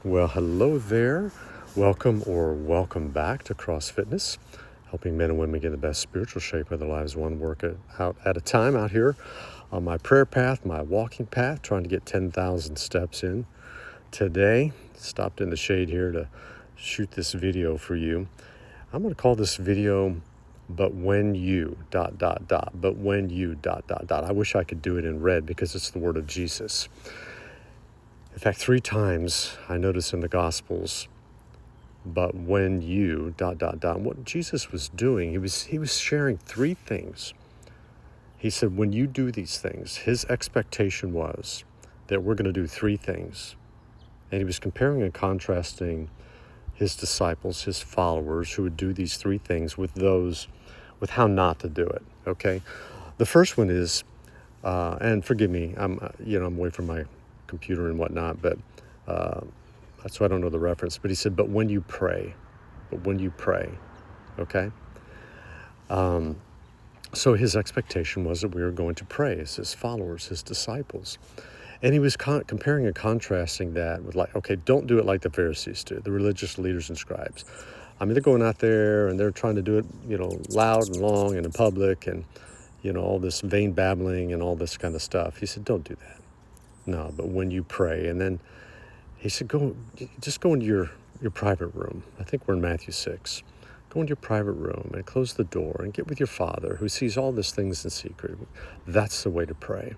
Well, hello there. Welcome or welcome back to Cross Fitness, helping men and women get the best spiritual shape of their lives, one workout at a time, out here on my prayer path, my walking path, trying to get 10,000 steps in. Today, stopped in the shade here to shoot this video for you. I'm going to call this video, but when you, ... but when you, ... I wish I could do it in red because it's the word of Jesus. In fact, 3 times I notice in the Gospels, but when you, ... What Jesus was doing, he was sharing 3 things. He said, when you do these things, his expectation was that we're going to do 3 things. And he was comparing and contrasting his disciples, his followers, who would do these 3 things with how not to do it, okay? The first one is, and forgive me, I'm away from my computer and whatnot, but that's why I don't know the reference. But he said, but when you pray, okay? So his expectation was that we were going to pray as his followers, his disciples. And he was comparing and contrasting that with okay, don't do it like the Pharisees do, the religious leaders and scribes. I mean, they're going out there and they're trying to do it, loud and long and in public and, all this vain babbling and all this kind of stuff. He said, don't do that. No, but when you pray. And then he said, just go into your private room. I think we're in Matthew 6. Go into your private room and close the door and get with your Father who sees all these things in secret. That's the way to pray.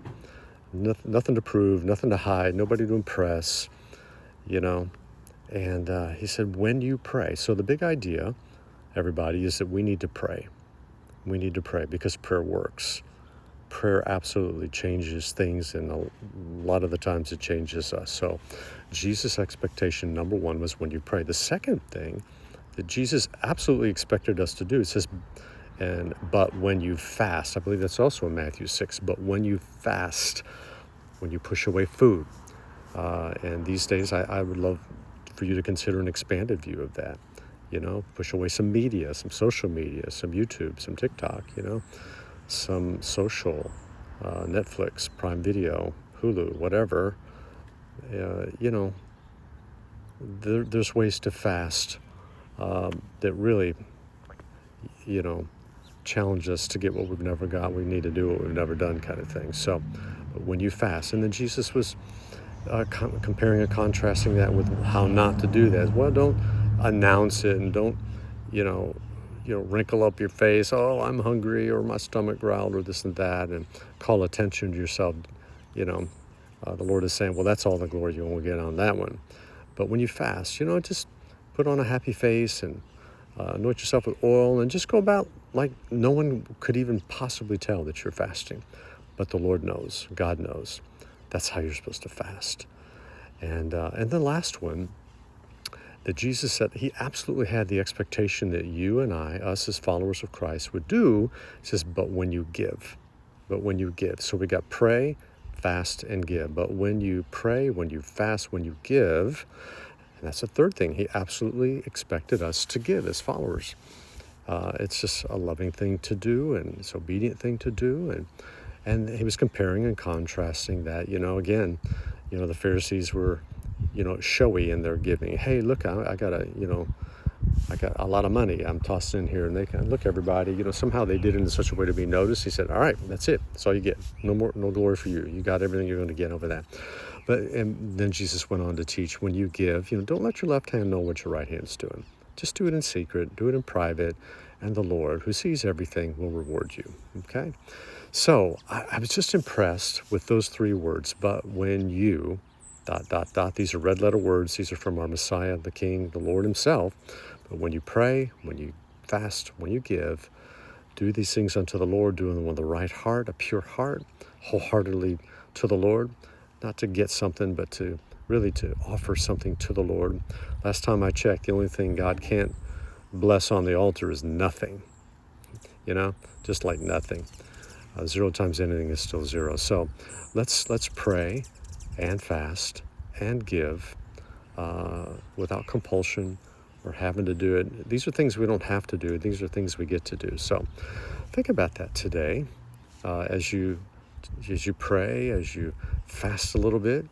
Nothing to prove, nothing to hide, nobody to impress, And he said, when you pray. So the big idea, everybody, is that we need to pray. We need to pray because prayer works. Prayer absolutely changes things, and a lot of the times it changes us. So Jesus' expectation, number 1, was when you pray. The second thing that Jesus absolutely expected us to do, it says, but when you fast, I believe that's also in Matthew 6, but when you fast, when you push away food. And these days, I would love for you to consider an expanded view of that. Push away some media, some social media, some YouTube, some TikTok, some social, Netflix, Prime Video, Hulu, whatever. There's ways to fast that really, challenge us to get what we've never got. We need to do what we've never done, kind of thing. So when you fast, and then Jesus was comparing and contrasting that with how not to do that. Well, don't announce it and don't, wrinkle up your face. Oh, I'm hungry, or my stomach growled, or this and that, and call attention to yourself. The Lord is saying, well, that's all the glory you won't get on that one. But when you fast, just put on a happy face and anoint yourself with oil and just go about like no one could even possibly tell that you're fasting. But the Lord knows, God knows. That's how you're supposed to fast. And the last one, that Jesus said he absolutely had the expectation that you and I, us as followers of Christ, would do. He says, but when you give. So we got pray, fast, and give. But when you pray, when you fast, when you give, and that's the third thing he absolutely expected us to give as followers. It's just a loving thing to do, and it's an obedient thing to do. And he was comparing and contrasting that, again, the Pharisees were, showy in their giving. Hey, look, I got a lot of money I'm tossed in here, and they kind of look, everybody, somehow they did it in such a way to be noticed. He said, all right, that's it. That's all you get. No glory for you. You got everything you're going to get over that. And then Jesus went on to teach, when you give, don't let your left hand know what your right hand's doing. Just do it in secret, do it in private, and the Lord, who sees everything, will reward you, okay? So I was just impressed with those 3 words, but when you, ... These are red letter words. These are from our Messiah, the King, the Lord himself. But when you pray, when you fast, when you give, do these things unto the Lord, do them with a right heart, a pure heart, wholeheartedly to the Lord, not to get something, but to really to offer something to the Lord. Last time I checked, the only thing God can't bless on the altar is nothing, just like nothing. 0 times anything is still 0. So let's pray and fast and give without compulsion or having to do it. These are things we don't have to do. These are things we get to do. So think about that today as you pray, as you fast a little bit,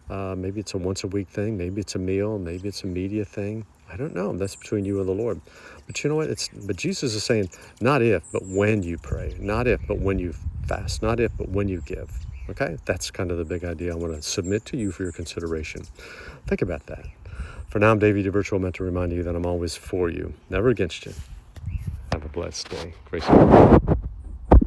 Maybe it's a once a week thing. Maybe it's a meal. Maybe it's a media thing. I don't know. That's between you and the Lord. But you know what? But Jesus is saying, not if, but when you pray. Not if, but when you fast. Not if, but when you give. Okay? That's kind of the big idea I want to submit to you for your consideration. Think about that. For now, I'm Davey, your virtual mentor, reminding you that I'm always for you, never against you. Have a blessed day. Grace and peace.